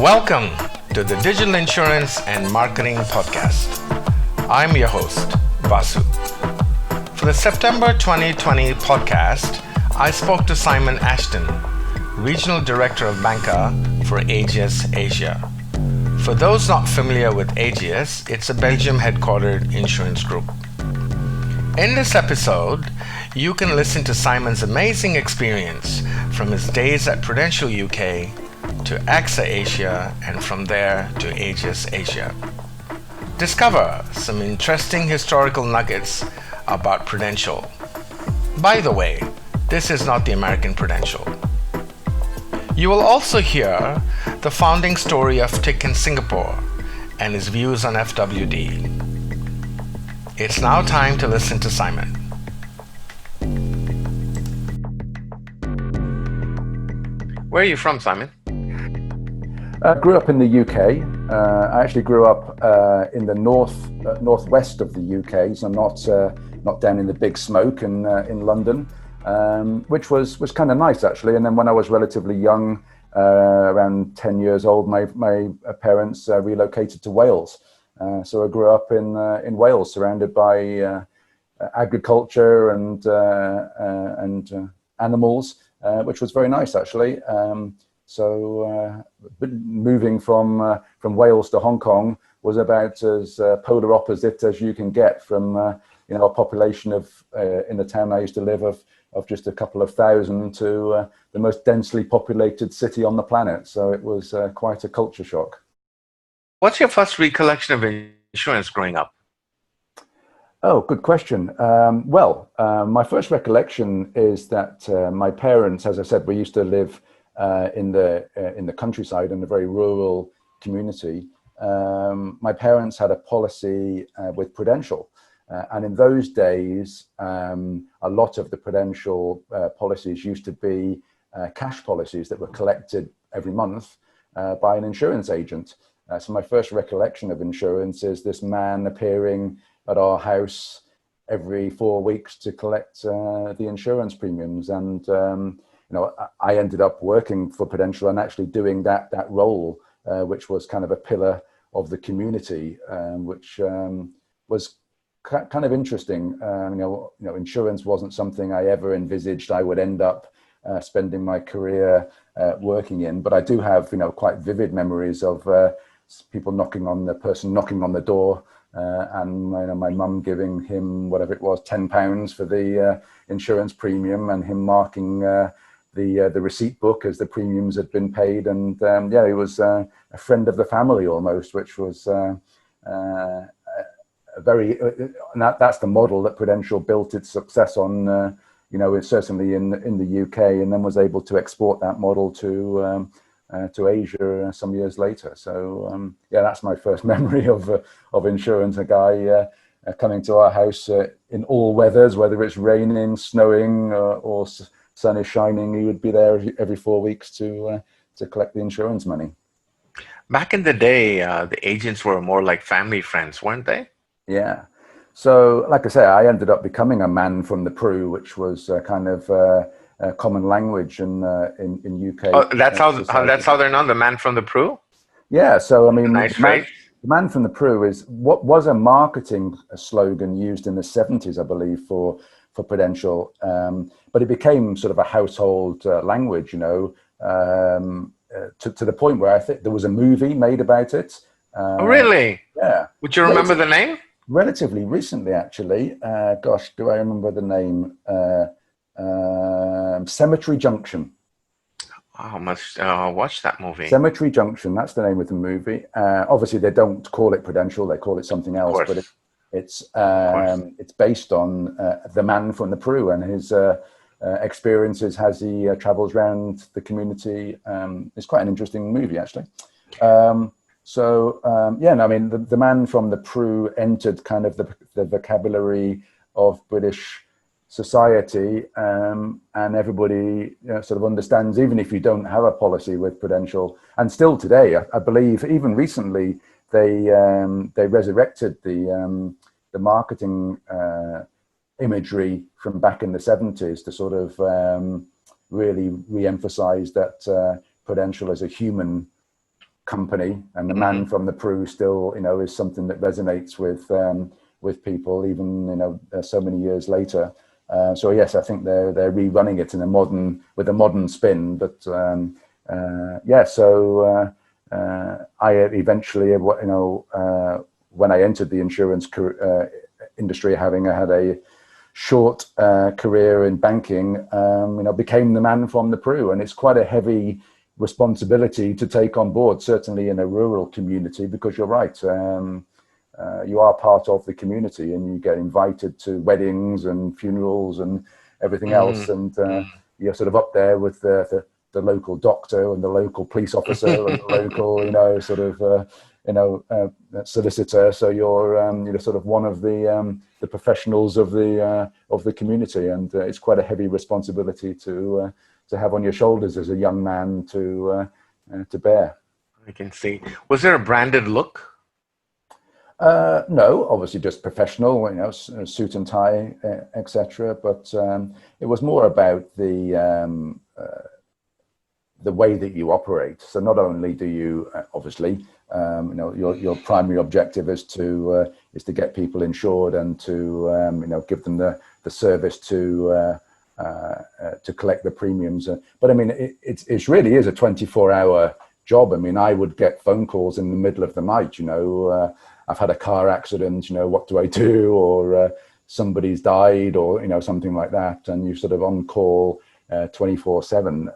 Welcome to the Digital Insurance and Marketing Podcast. I'm your host, Vasu. For the September 2020 podcast, I spoke to Simon Ashton, Regional Director of Banca for Ageas Asia. For those not familiar with Ageas, it's a Belgium-headquartered insurance group. In this episode, you can listen to Simon's amazing experience from his days at Prudential UK to AXA Asia and from there to Ageas Asia. Discover some interesting historical nuggets about Prudential. By the way, this is not the American Prudential. You will also hear the founding story of Tiq Singapore and his views on FWD. It's now time to listen to Simon. Where are you from, Simon? I grew up in the UK. I actually grew up in the northwest of the UK, so not down in the big smoke in London, which was kind of nice actually. And then when I was relatively young, around 10 years old, my parents relocated to Wales. So I grew up in Wales, surrounded by agriculture and animals, which was very nice actually. So moving from Wales to Hong Kong was about as polar opposite as you can get from a population of in the town I used to live of just a couple of thousand to the most densely populated city on the planet. So it was quite a culture shock. What's your first recollection of insurance growing up? Oh, good question. My first recollection is that my parents, as I said, we used to live in the countryside in a very rural community. My parents had a policy with Prudential, and in those days, a lot of the Prudential policies used to be cash policies that were collected every month by an insurance agent. So my first recollection of insurance is this man appearing at our house every 4 weeks to collect the insurance premiums. And, I ended up working for Prudential and actually doing that role, which was kind of a pillar of the community, which was kind of interesting. Insurance wasn't something I ever envisaged I would end up spending my career working in, but I do have, quite vivid memories of people knocking on the door, and my mum giving him whatever it was, £10 for the insurance premium, and him marking the receipt book as the premiums had been paid. And he was a friend of the family almost, which was that's the model that Prudential built its success on. Certainly in the UK, and then was able to export that model to Asia some years later. So that's my first memory of insurance. A guy coming to our house in all weathers, whether it's raining, snowing, or sun is shining. He would be there every 4 weeks to collect the insurance money. Back in the day, the agents were more like family friends, weren't they? Yeah. So, like I say, I ended up becoming a man from the Peru, which was kind of common language in UK. Oh, that's how they're known, the man from the Peru? Yeah. So, I mean, nice phrase. The man from the Peru is what was a marketing slogan used in the 70s, I believe, for Prudential, but it became sort of a household language, to the point where I think there was a movie made about it. Oh, really? Yeah. Would you remember the name? Relatively recently, actually. Do I remember the name? Cemetery Junction. I must watch that movie. Cemetery Junction, that's the name of the movie. Obviously, they don't call it Prudential, they call it something else, but it's based on the man from the Peru and his experiences as he travels around the community. It's quite an interesting movie, actually. The man from the Peru entered kind of the vocabulary of British society, and everybody sort of understands, even if you don't have a policy with Prudential. And still today, I believe, even recently, they resurrected the marketing imagery from back in the 70s to sort of really re-emphasize that Prudential as a human company, and the man from the Peru still, is something that resonates with people, even so many years later. So yes, I think they're rerunning it with a modern spin. But yeah, so I eventually, when I entered the insurance industry, having had a short career in banking, became the man from the Peru, and it's quite a heavy responsibility to take on board, certainly in a rural community, because you're right. You are part of the community, and you get invited to weddings and funerals and everything else, and you're sort of up there with the local doctor and the local police officer and the local, solicitor. So you're sort of one of the professionals of the community, and it's quite a heavy responsibility to have on your shoulders as a young man to bear. I can see. Was there a branded look? No, obviously just professional, suit and tie, etc. But it was more about the way that you operate. So not only do you obviously, your primary objective is to get people insured and to give them the service to collect the premiums. But I mean, it really is a 24-hour job. I mean, I would get phone calls in the middle of the night. I've had a car accident. What do I do? Or somebody's died, or something like that, and you're sort of on call 24/7.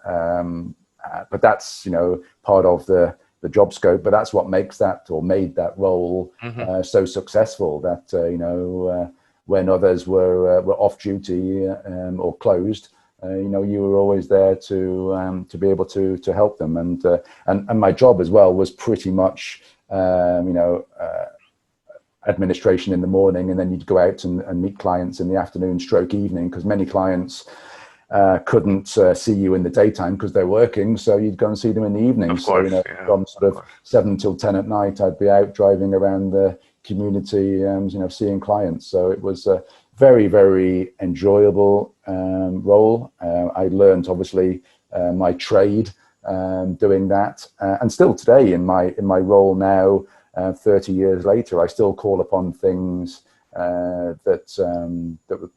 But that's part of the job scope. But that's what makes that, or made that role so successful. That when others were off duty or closed, you were always there to be able to help them. And my job as well was pretty much administration in the morning, and then you'd go out and meet clients in the afternoon stroke evening, because many clients couldn't see you in the daytime because they're working, so you'd go and see them in the evening. Of course, so from sort of 7 till 10 at night, I'd be out driving around the community, seeing clients. So it was a very, very enjoyable role. I learned obviously my trade doing that, and still today in my role now, 30 years later, I still call upon things that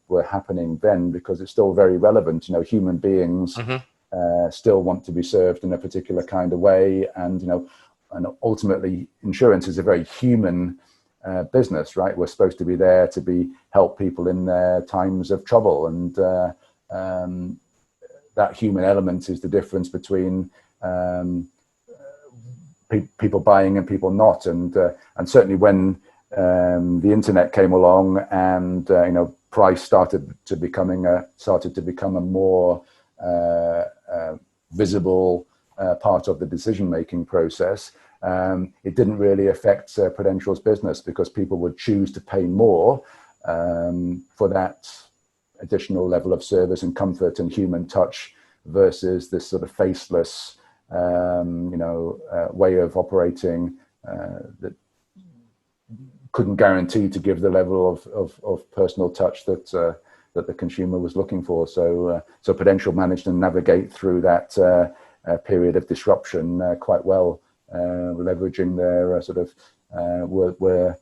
were happening then, because it's still very relevant. Human beings still want to be served in a particular kind of way, and and ultimately, insurance is a very human business, right? We're supposed to be there to help people in their times of trouble, and that human element is the difference between people buying and people not. And certainly when the internet came along, and price started to become a more visible part of the decision-making process, it didn't really affect Prudential's business, because people would choose to pay more for that additional level of service and comfort and human touch, versus this sort of faceless way of operating that couldn't guarantee to give the level of personal touch that the consumer was looking for. So Prudential managed to navigate through that period of disruption quite well, leveraging their where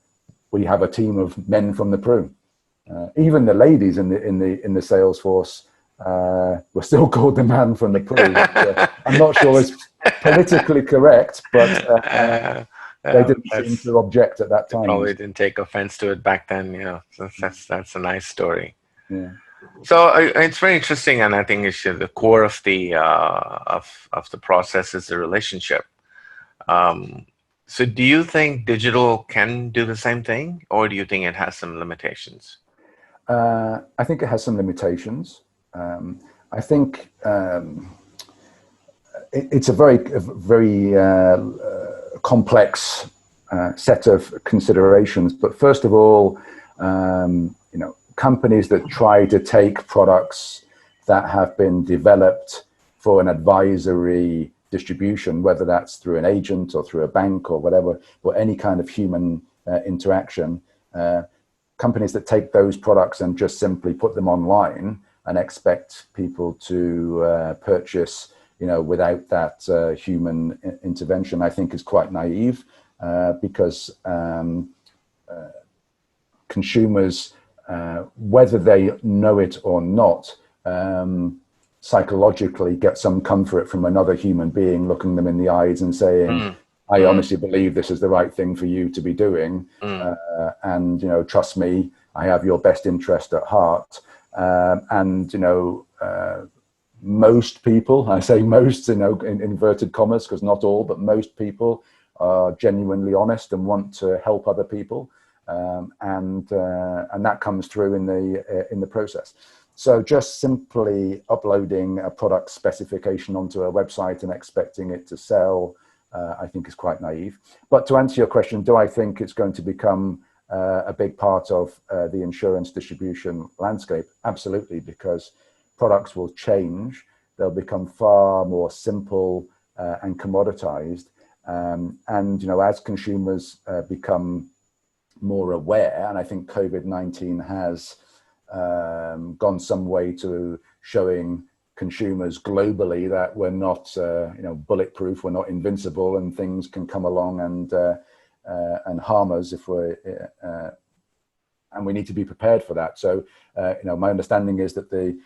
we have a team of men from the Peru. Even the ladies in the sales force were still called the man from the Peru. I'm not sure it's politically correct, but they didn't seem to object at that time. Probably didn't take offense to it back then. So that's a nice story. Yeah. So it's very interesting, and I think it's the core of the process is the relationship. So do you think digital can do the same thing, or do you think it has some limitations? I think it has some limitations. I think it's a very complex set of considerations. But first of all, companies that try to take products that have been developed for an advisory distribution, whether that's through an agent or through a bank or whatever, or any kind of human interaction, companies that take those products and just simply put them online and expect people to purchase without that human intervention, I think is quite naive, because consumers, whether they know it or not, psychologically get some comfort from another human being looking them in the eyes and saying, I honestly believe this is the right thing for you to be doing. And, trust me, I have your best interest at heart. And, most people, I say most, in inverted commas, because not all, but most people are genuinely honest and want to help other people. And that comes through in the process. So just simply uploading a product specification onto a website and expecting it to sell, I think is quite naive. But to answer your question, do I think it's going to become a big part of the insurance distribution landscape? Absolutely, because products will change. They'll become far more simple and commoditized. And, as consumers become more aware, and I think COVID-19 has gone some way to showing consumers globally that we're not, bulletproof, we're not invincible, and things can come along and harm us if we're, and we need to be prepared for that. So, my understanding is that the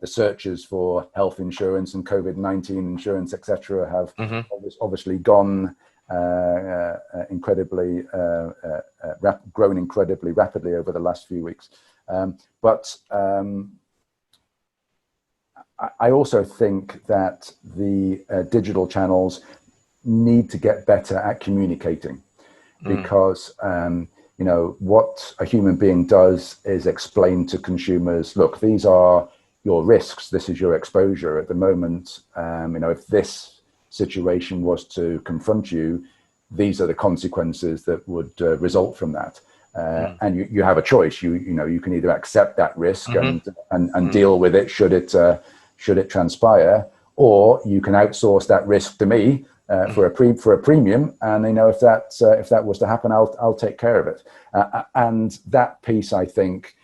searches for health insurance and COVID-19 insurance, etc., have obviously gone incredibly, grown incredibly rapidly over the last few weeks. But I also think that the digital channels need to get better at communicating, because what a human being does is explain to consumers, look, these are your risks, this is your exposure at the moment. If this situation was to confront you, these are the consequences that would result from that. And you have a choice. You can either accept that risk and deal with it should it transpire, or you can outsource that risk to me for a premium. And if that was to happen, I'll take care of it. And that piece, I think,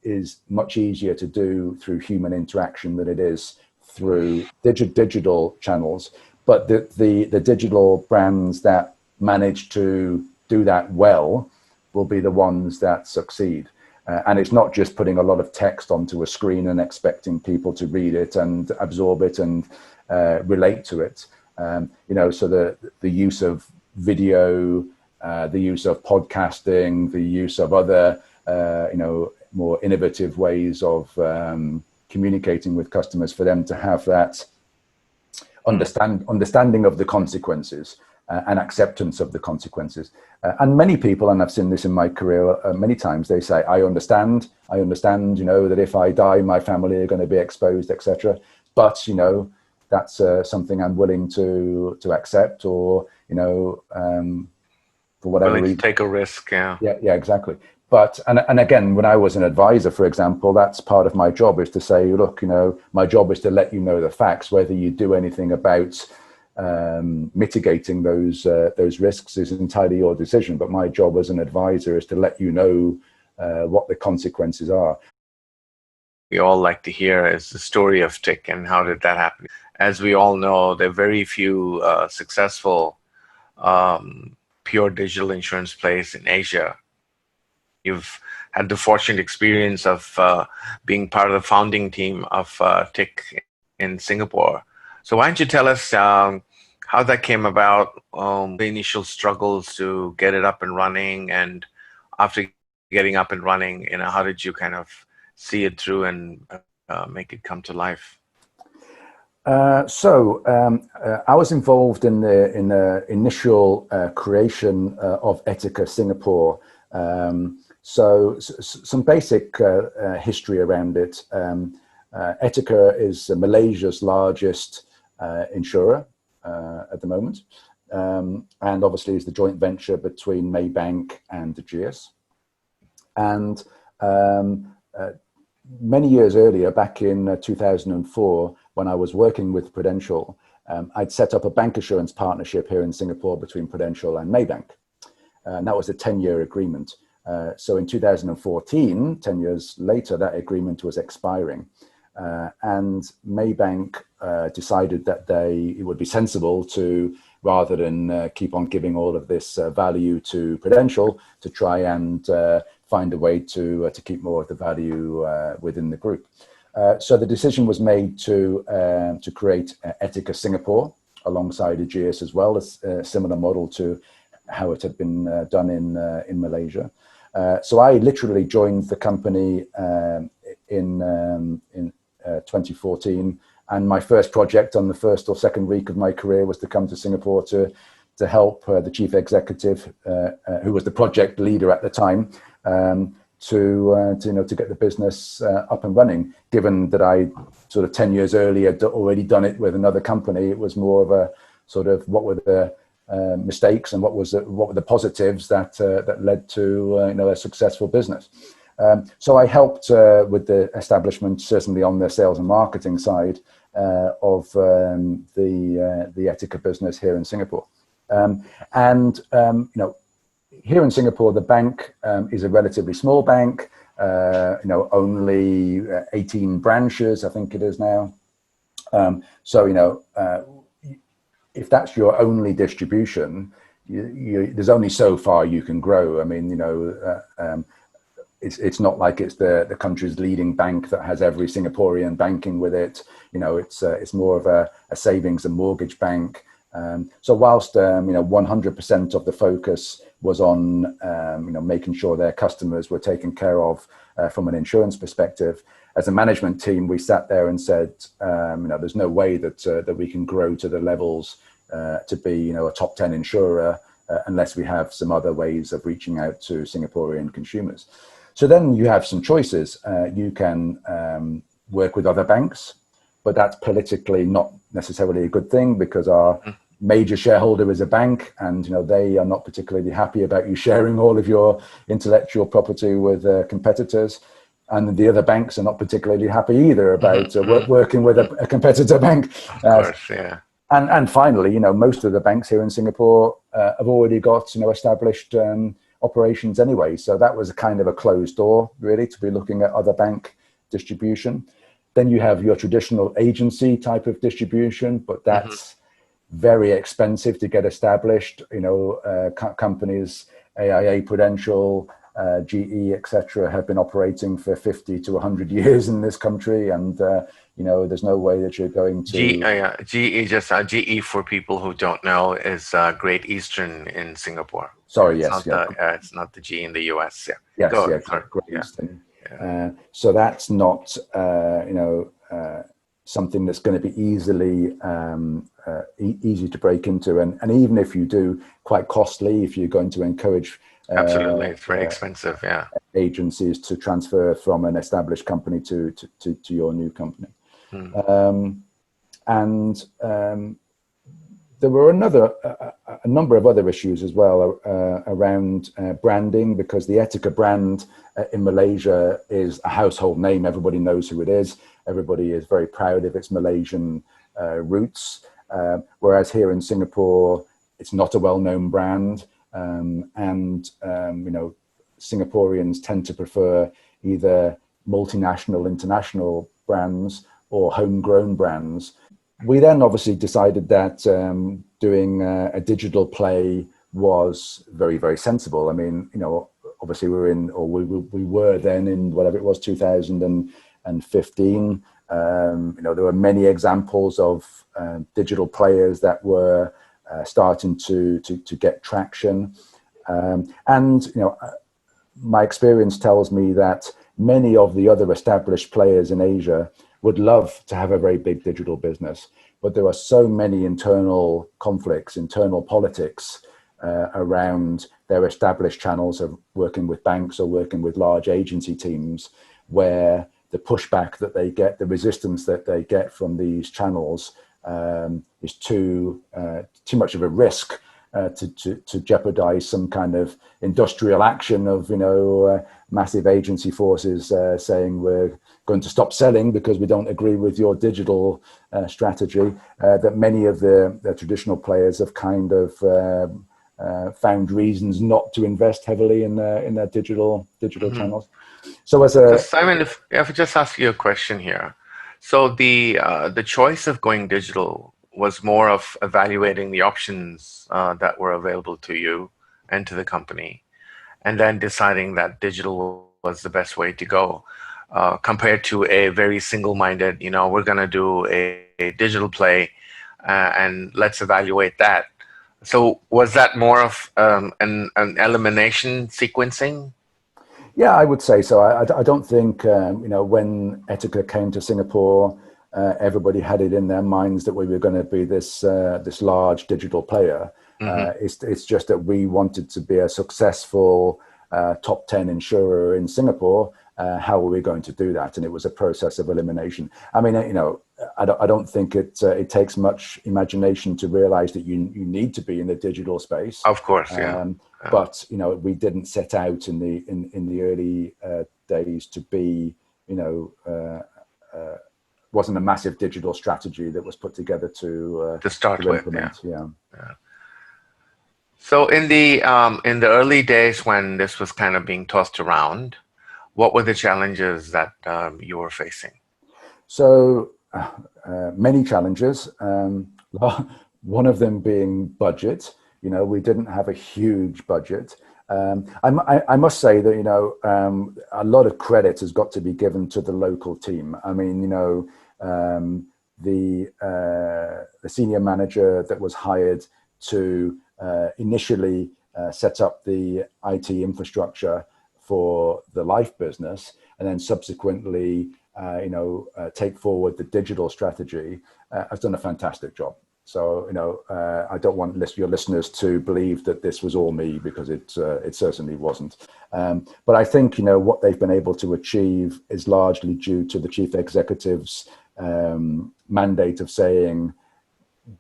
is much easier to do through human interaction than it is through digital channels. But the digital brands that manage to do that well will be the ones that succeed. And it's not just putting a lot of text onto a screen and expecting people to read it and absorb it and relate to it. So the use of video, the use of podcasting, the use of other, more innovative ways of communicating with customers, for them to have that understanding of the consequences and acceptance of the consequences. And many people, and I've seen this in my career many times, they say, I understand, that if I die, my family are going to be exposed, etc. But, that's something I'm willing to accept, or, for whatever reason. To take a risk, yeah. Yeah, exactly. But, and again, when I was an advisor, for example, that's part of my job, is to say, look, my job is to let you know the facts. Whether you do anything about mitigating those risks is entirely your decision. But my job as an advisor is to let you know what the consequences are. We all like to hear is the story of Tiq and how did that happen. As we all know, there are very few successful pure digital insurance plays in Asia. You've had the fortunate experience of being part of the founding team of Tiq in Singapore. So why don't you tell us how that came about, the initial struggles to get it up and running, and after getting up and running, how did you kind of see it through and make it come to life? So I was involved in the initial creation of Etika Singapore. So some basic history around it. Etika is Malaysia's largest insurer at the moment, and obviously is the joint venture between Maybank and Etikas. And many years earlier, back in 2004, when I was working with Prudential, I'd set up a bancassurance partnership here in Singapore between Prudential and Maybank. And that was a 10-year agreement. So in 2014, 10 years later, that agreement was expiring. And Maybank decided that it would be sensible to, rather than keep on giving all of this value to Prudential, to try and find a way to keep more of the value within the group. So the decision was made to create Etika Singapore alongside Aegeus as well, as a similar model to how it had been done in Malaysia. So I literally joined the company in 2014, and my first project on the first or second week of my career was to come to Singapore to help the chief executive, who was the project leader at the time, to get the business up and running. Given that I sort of 10 years earlier had already done it with another company, it was more of a sort of what were the mistakes and what were the positives that led to a successful business. So I helped with the establishment, certainly on the sales and marketing side of the Etika business here in Singapore. Here in Singapore, the bank is a relatively small bank. Only 18 branches, I think it is now. If that's your only distribution, there's only so far you can grow. I mean, it's not like it's the country's leading bank that has every Singaporean banking with it. It's more of a savings and mortgage bank. So whilst 100% of the focus was on making sure their customers were taken care of from an insurance perspective, as a management team, we sat there and said, there's no way that we can grow to the levels to be a top 10 insurer unless we have some other ways of reaching out to Singaporean consumers. So then you have some choices. You can work with other banks, but that's politically not necessarily a good thing, because our major shareholder is a bank, and they are not particularly happy about you sharing all of your intellectual property with competitors. And the other banks are not particularly happy either about working with a competitor bank. Of course, yeah. And finally, most of the banks here in Singapore have already got established operations anyway. So that was a kind of a closed door, really, to be looking at other bank distribution. Then you have your traditional agency type of distribution, but that's very expensive to get established. Companies, AIA, Prudential, GE, etc., have been operating for 50 to 100 years in this country, and there's no way that you're going to GE, for people who don't know, is Great Eastern in Singapore. Sorry, it's yes, it's not the GE in the US. Yeah. Yes, Great Eastern. Yeah. So that's not something that's going to be easy to break into, and even if you do, quite costly if you're going to encourage. Absolutely, it's very expensive. Yeah, agencies to transfer from an established company to your new company, and there were a number of other issues as well around branding, because the Etika brand in Malaysia is a household name. Everybody knows who it is. Everybody is very proud of its Malaysian roots, whereas here in Singapore, it's not a well-known brand. Singaporeans tend to prefer either multinational, international brands or homegrown brands. We then obviously decided that doing a digital play was very, very sensible. I mean, obviously we were then in whatever it was, 2015. There were many examples of digital players that were starting to get traction. My experience tells me that many of the other established players in Asia would love to have a very big digital business, but there are so many internal conflicts, internal politics around their established channels of working with banks or working with large agency teams, where the pushback that they get, the resistance that they get from these channels is too much of a risk to jeopardize some kind of industrial action of massive agency forces saying we're going to stop selling because we don't agree with your digital strategy. That many of the traditional players have kind of found reasons not to invest heavily in their digital channels. So Simon, if I just ask you a question here. So the choice of going digital was more of evaluating the options that were available to you and to the company, and then deciding that digital was the best way to go, compared to a very single-minded, we're going to do a digital play, and let's evaluate that. So was that more of an elimination sequencing? Yeah, I would say so. I don't think, when Etika came to Singapore, everybody had it in their minds that we were going to be this large digital player. Hmm. It's just that we wanted to be a successful top 10 insurer in Singapore. How were we going to do that? And it was a process of elimination. I mean, I don't think it takes much imagination to realize that you need to be in the digital space. Of course, yeah. But we didn't set out in the early days to be, wasn't a massive digital strategy that was put together to start with, implement. Yeah. So in the early days when this was kind of being tossed around, what were the challenges that you were facing? So many challenges. One of them being budget. We didn't have a huge budget. I must say that a lot of credit has got to be given to the local team. I mean, the senior manager that was hired to initially set up the IT infrastructure for the life business, and then subsequently, take forward the digital strategy, has done a fantastic job. So, I don't want your listeners to believe that this was all me, because it certainly wasn't. But I think, what they've been able to achieve is largely due to the chief executive's mandate of saying,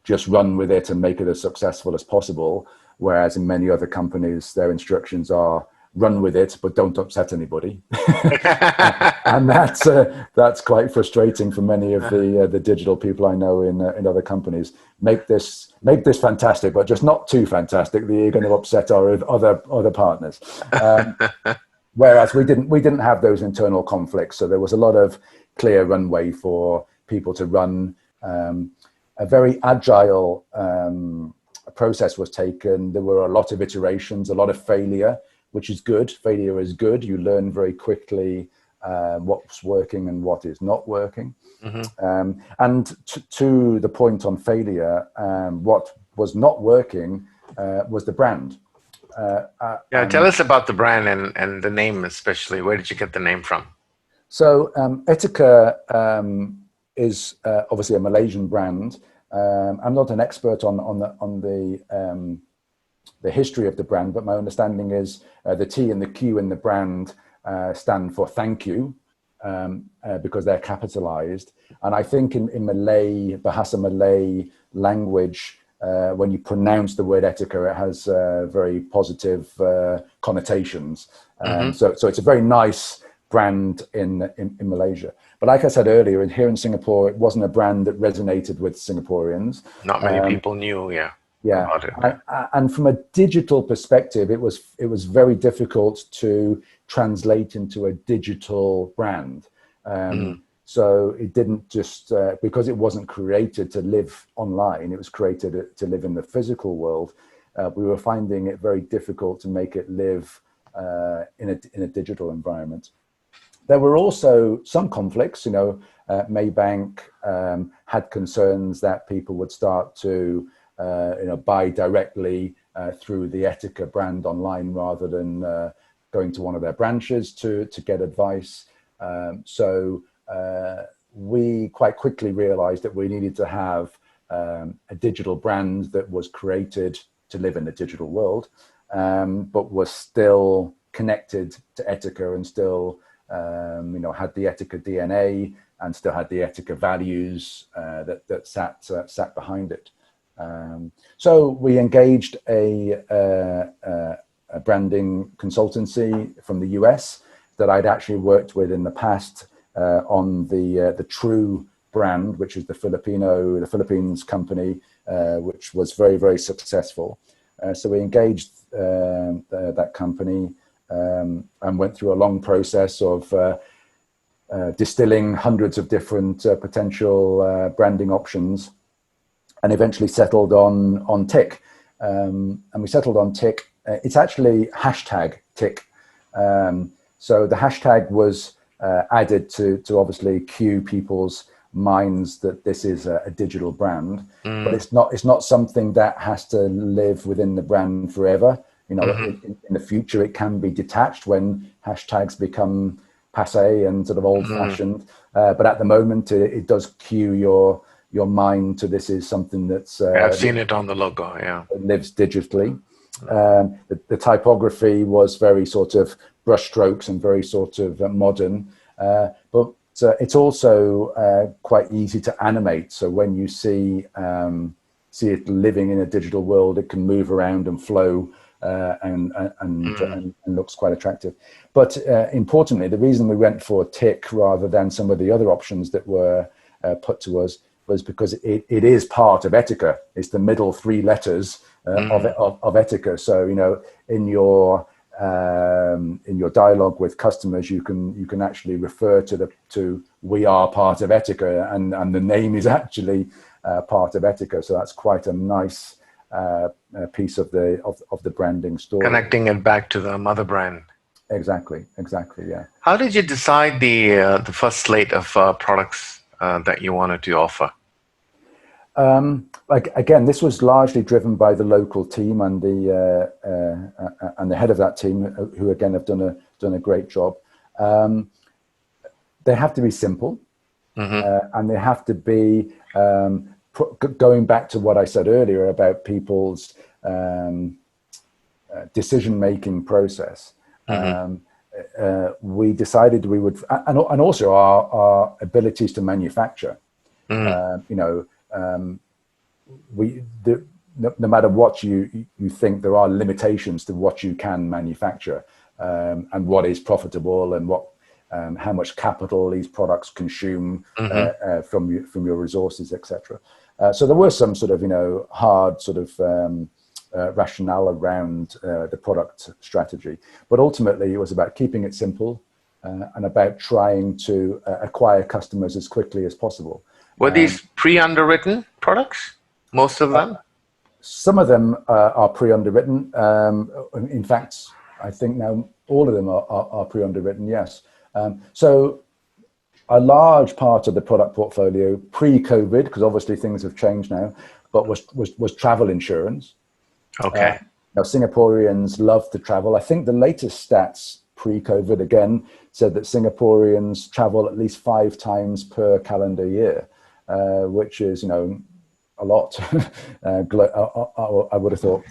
just run with it and make it as successful as possible. Whereas in many other companies, their instructions are run with it, but don't upset anybody. And that's quite frustrating for many of the digital people I know in other companies. Make this fantastic, but just not too fantastic that you're going to upset our other partners. Whereas we didn't have those internal conflicts, so there was a lot of clear runway for people to run. A very agile process was taken. There were a lot of iterations, a lot of failure, which is good. Failure is good. You learn very quickly what's working and what is not working. Mm-hmm. And to the point on failure, what was not working was the brand. Tell us about the brand and the name especially. Where did you get the name from? So Etika is obviously a Malaysian brand. I'm not an expert on the history of the brand, but my understanding is the T and the Q in the brand stand for thank you, because they're capitalized. And I think in Malay, Bahasa Malay language, when you pronounce the word Etika, it has very positive connotations. Mm-hmm. So it's a very nice brand in Malaysia. But like I said earlier, here in Singapore, it wasn't a brand that resonated with Singaporeans. Not many people knew, about it. And from a digital perspective, it was very difficult to translate into a digital brand. So it didn't just, because it wasn't created to live online, it was created to live in the physical world. We were finding it very difficult to make it live in a digital environment. There were also some conflicts. Maybank had concerns that people would start to buy directly through the Etika brand online rather than going to one of their branches to get advice. So we quite quickly realized that we needed to have a digital brand that was created to live in the digital world, but was still connected to Etika and still had the Etika DNA and still had the Etika values that sat behind it. So we engaged a branding consultancy from the US that I'd actually worked with in the past on the True brand, which is the Philippines company, which was very, very successful. So we engaged that company and went through a long process of distilling hundreds of different potential branding options, and eventually settled on Tiq. And we settled on Tiq. It's actually hashtag Tiq. So the hashtag was added to obviously cue people's minds that this is a digital brand, but it's not something that has to live within the brand forever. You know, in the future, it can be detached when hashtags become passé and sort of old-fashioned. But at the moment, it does cue your mind to this is something that's I've seen it on the logo. Yeah, it lives digitally. The typography was very sort of brushstrokes and very sort of modern, but it's also quite easy to animate. So when you see it living in a digital world, it can move around and flow and looks quite attractive. But importantly, the reason we went for Tiq rather than some of the other options that were put to us was because it is part of Etika. It's the middle three letters of Etika. So, you know, in your dialogue with customers, you can actually refer to we are part of Etika, and the name is actually part of Etika. So that's quite a nice piece of the branding story. Connecting it back to the mother brand. Exactly. Yeah. How did you decide the first slate of products that you wanted to offer? Like again, this was largely driven by the local team and the head of that team, who again have done a great job. They have to be simple, and they have to be going back to what I said earlier about people's decision-making process. We decided we would, and also our abilities to manufacture. No matter what you think, there are limitations to what you can manufacture, and what is profitable, and what how much capital these products consume from your resources, etc. So there were some sort of hard sort of rationale around the product strategy, but ultimately it was about keeping it simple and about trying to acquire customers as quickly as possible. Were these pre-underwritten products? Most of them? Some of them are pre-underwritten. In fact, I think now all of them are pre-underwritten, yes. So a large part of the product portfolio pre-COVID, because obviously things have changed now, but was travel insurance. Okay. Now, Singaporeans love to travel. I think the latest stats pre-COVID, again, said that Singaporeans travel at least 5 times per calendar year, which is, a lot. I would have thought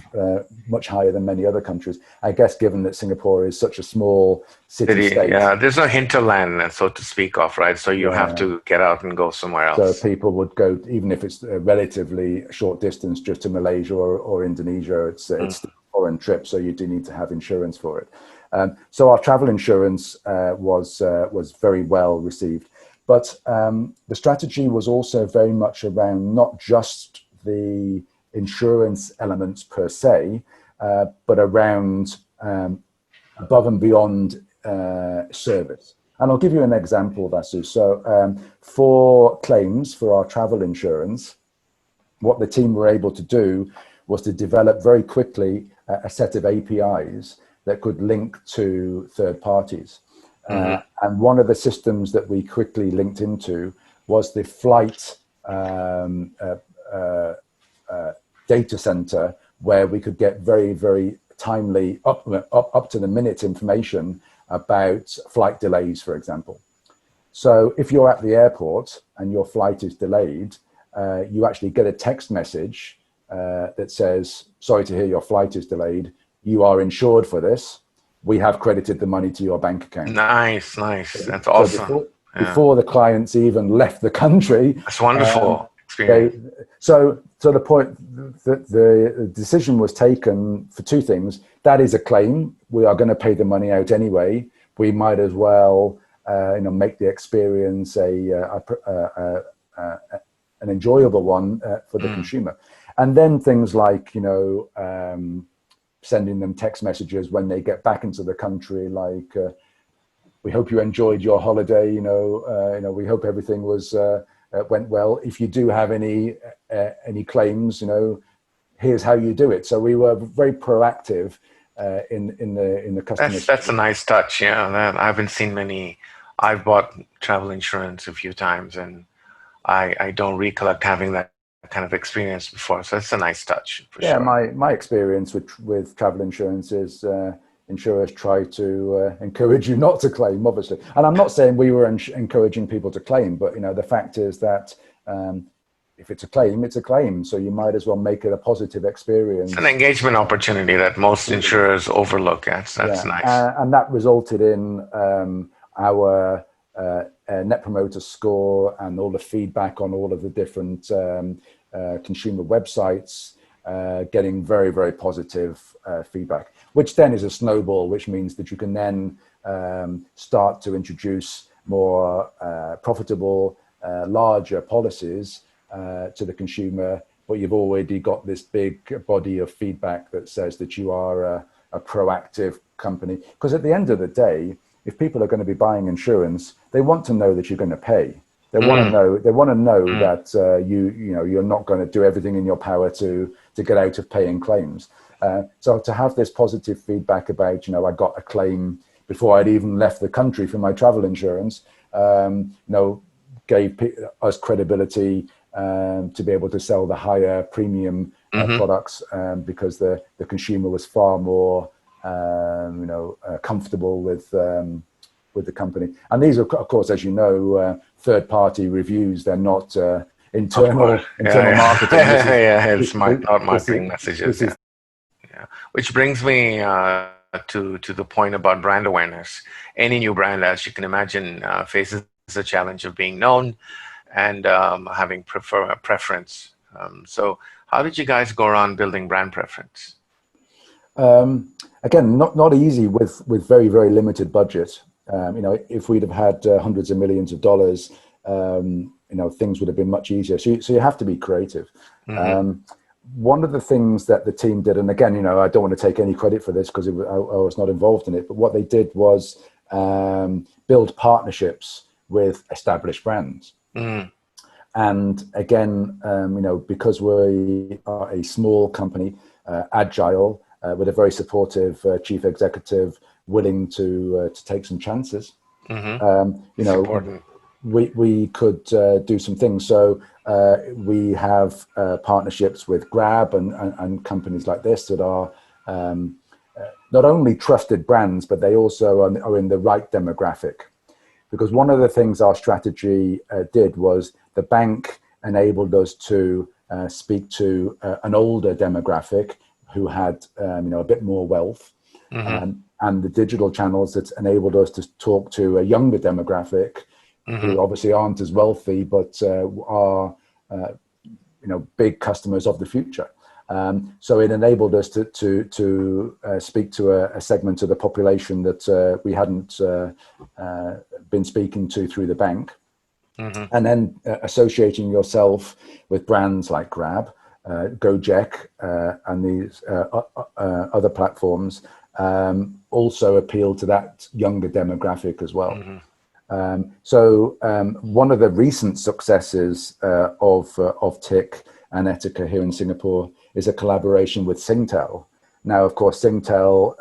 much higher than many other countries. I guess given that Singapore is such a small city state. Yeah, there's no hinterland, so to speak of, right? So you have to get out and go somewhere else. So people would go, even if it's a relatively short distance, just to Malaysia or Indonesia. It's a foreign trip, so you do need to have insurance for it. So our travel insurance was very well received. But the strategy was also very much around not just the insurance elements per se, but around above and beyond service. And I'll give you an example, Vasu. So for claims for our travel insurance, what the team were able to do was to develop very quickly a set of APIs that could link to third parties. And one of the systems that we quickly linked into was the flight data center, where we could get very, very timely, up to the minute information about flight delays, for example. So if you're at the airport and your flight is delayed, you actually get a text message that says, "Sorry to hear your flight is delayed. You are insured for this. We have credited the money to your bank account." Nice. That's awesome. Before the clients even left the country. That's wonderful experience. So the point that the decision was taken for 2 things. That is a claim. We are going to pay the money out anyway. We might as well, make the experience an enjoyable one for the consumer. And then things like, sending them text messages when they get back into the country, like we hope you enjoyed your holiday. We hope everything went well. If you do have any claims, here's how you do it. So we were very proactive in the customer. That's a nice touch. Yeah, I haven't seen many. I've bought travel insurance a few times, and I don't recollect having that kind of experience before. So it's a nice touch for Yeah, sure. my experience with travel insurance is insurers try to encourage you not to claim, obviously. And I'm not saying we were encouraging people to claim, but the fact is that if it's a claim, it's a claim. So you might as well make it a positive It's an experience. engagement opportunity that most insurers overlook. That's Yeah, nice. and that resulted in our net promoter score and all the feedback on all of the different consumer websites getting very, very positive feedback, which then is a snowball, which means that you can then start to introduce more profitable, larger policies to the consumer, but you've already got this big body of feedback that says that you are a proactive company. Because at the end of the day, if people are going to be buying insurance, they want to know that you're going to pay. They want to know. They want to know that you're not going to do everything in your power to get out of paying claims. So to have this positive feedback about, I got a claim before I'd even left the country for my travel insurance, gave us credibility to be able to sell the higher premium products because the consumer was far more comfortable with the company. And these are, of course, as you know, third-party reviews. They're not internal marketing. It's not marketing messages. This is Yeah. Which brings me to the point about brand awareness. Any new brand, as you can imagine, faces the challenge of being known and having preference. So how did you guys go around building brand preference? Again, not easy with very, very limited budget. If we'd have had hundreds of millions of dollars, things would have been much easier. So you have to be creative. One of the things that the team did, and again, I don't want to take any credit for this because I was not involved in it, but what they did was build partnerships with established brands. And again, because we are a small company, agile, with a very supportive chief executive, willing to take some chances. Important. We could do some things. So we have partnerships with Grab and companies like this that are not only trusted brands, but they also are in the right demographic. Because one of the things our strategy did was the bank enabled us to speak to an older demographic who had a bit more wealth, and the digital channels that enabled us to talk to a younger demographic who obviously aren't as wealthy but are big customers of the future. So it enabled us to speak to a segment of the population that we hadn't been speaking to through the bank. And then associating yourself with brands like Grab, Gojek, and these other platforms also appeal to that younger demographic as well. So one of the recent successes of Tiq and Etika here in Singapore is a collaboration with Singtel. Now, of course, Singtel,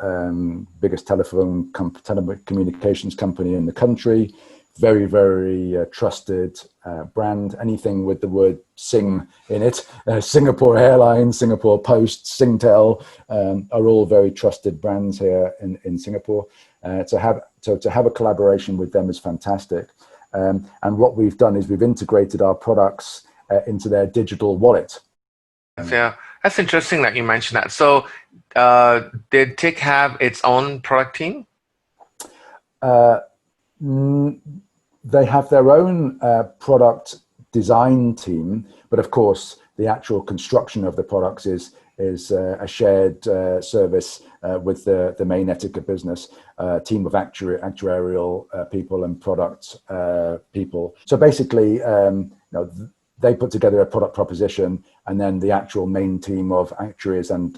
biggest telecommunications company in the country, very, very trusted brand. Anything with the word Sing in it, Singapore Airlines, Singapore Post, Singtel, are all very trusted brands here in Singapore. To have a collaboration with them is fantastic. And what we've done is we've integrated our products into their digital wallet. Yeah, that's interesting that you mentioned that. So did Tiq have its own product team? They have their own product design team, but of course the actual construction of the products is a shared service with the main Etika business, team of actuarial people and product people. So basically, they put together a product proposition, and then the actual main team of actuaries and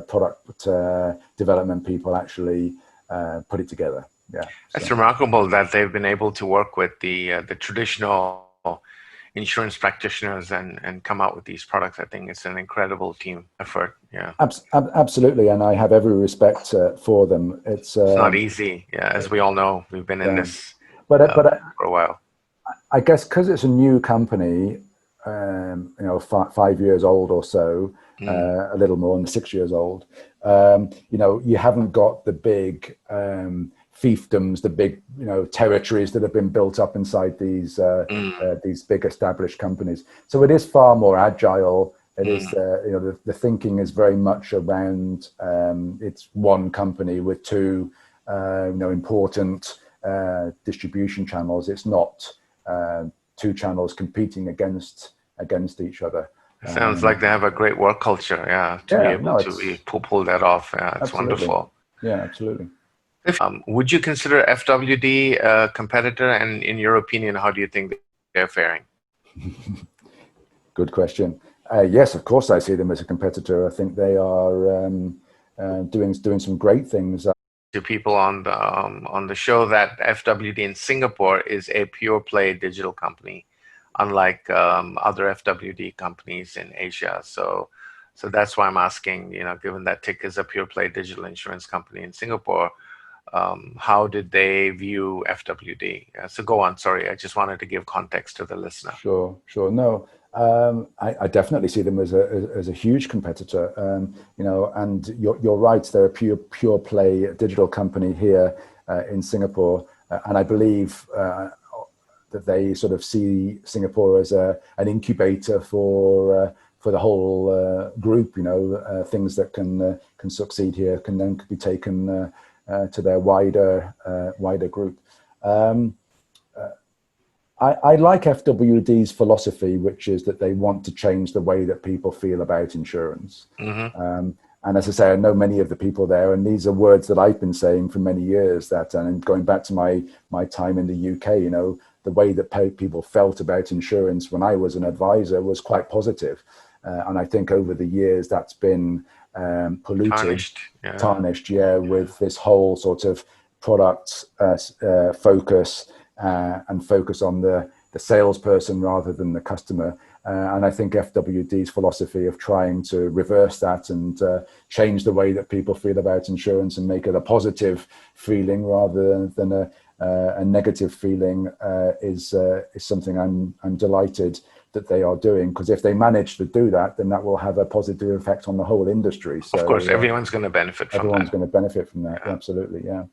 product development people actually put it together. Yeah. It's remarkable that they've been able to work with the traditional insurance practitioners and come out with these products. I think it's an incredible team effort. Yeah. Absolutely, and I have every respect for them. It's not easy. Yeah, as we all know, we've been in this but for a while. I guess because it's a new company, 5 years old or so, a little more than 6 years old. You haven't got the big fiefdoms, the big territories that have been built up inside these big established companies. So it is far more agile. It is the thinking is very much around it's one company with two important distribution channels. It's not two channels competing against each other. It sounds like they have a great work culture, to be able to pull that off. Yeah, it's wonderful. Yeah, absolutely. Would you consider FWD a competitor? And in your opinion, how do you think they're faring? Good question. Yes, of course, I see them as a competitor. I think they are doing some great things. To people on the show that FWD in Singapore is a pure play digital company, unlike other FWD companies in Asia. So that's why I'm asking, given that Tiq is a pure play digital insurance company in Singapore, how did they view FWD? So go on. Sorry, I just wanted to give context to the listener. Sure. No, I definitely see them as a huge competitor. And you're right. They're a pure play digital company here in Singapore, and I believe that they sort of see Singapore as an incubator for the whole group. Things that can succeed here can then be taken to their wider group. I like FWD's philosophy, which is that they want to change the way that people feel about insurance. And as I say, I know many of the people there, and these are words that I've been saying for many years. And going back to my time in the UK, the way that people felt about insurance when I was an advisor was quite positive. And I think over the years that's been polluted, tarnished, with this whole sort of product focus and focus on the salesperson rather than the customer. And I think FWD's philosophy of trying to reverse that and change the way that people feel about insurance and make it a positive feeling rather than a negative feeling is something I'm delighted that they are doing, because if they manage to do that, then that will have a positive effect on the whole industry. So, of course, everyone's going to benefit from that. Everyone's going to benefit from that. Yeah. Absolutely, yeah.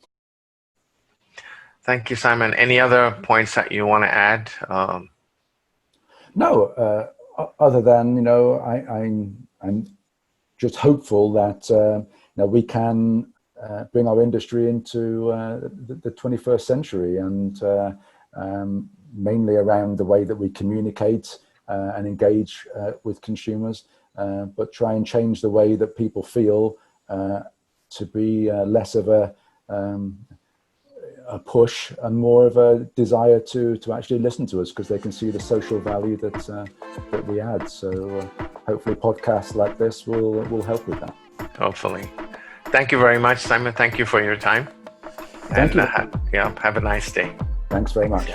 Thank you, Simon. Any other points that you want to add? No, other than I'm just hopeful that we can bring our industry into the 21st century, and mainly around the way that we communicate and engage with consumers, but try and change the way that people feel to be less of a push and more of a desire to actually listen to us, because they can see the social value that we add. So hopefully podcasts like this will help with that. Hopefully. Thank you very much, Simon. Thank you for your time. Thank you. Have a nice day. Thanks very much.